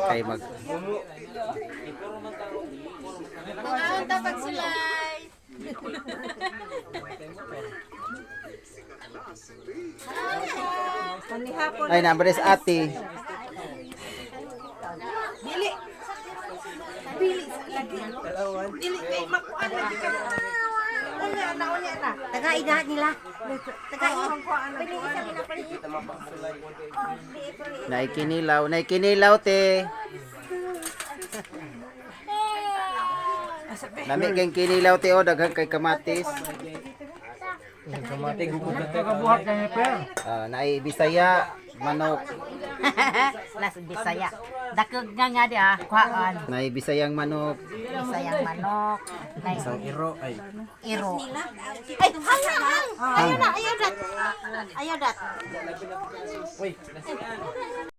Kay mag Mga dapat sila. ay nambres ate. Dili. Dili lagi. Dili kay makuan lagi ka. Unya na. Tagai nila. Tagai. Pwede isa na pwede. Naikinilaw te. Nami kay kinilaw te o daghan kay kamatis. Kamating gugod na ito kabuhat na niya per. Naay Bisaya, manok. Nas Bisaya. Dakog nga di kuhaan. Naay Bisayang manok. Bisayang manok. Isang iro ay. Iro. Ay, hang. Ayaw dat. Ayaw dat.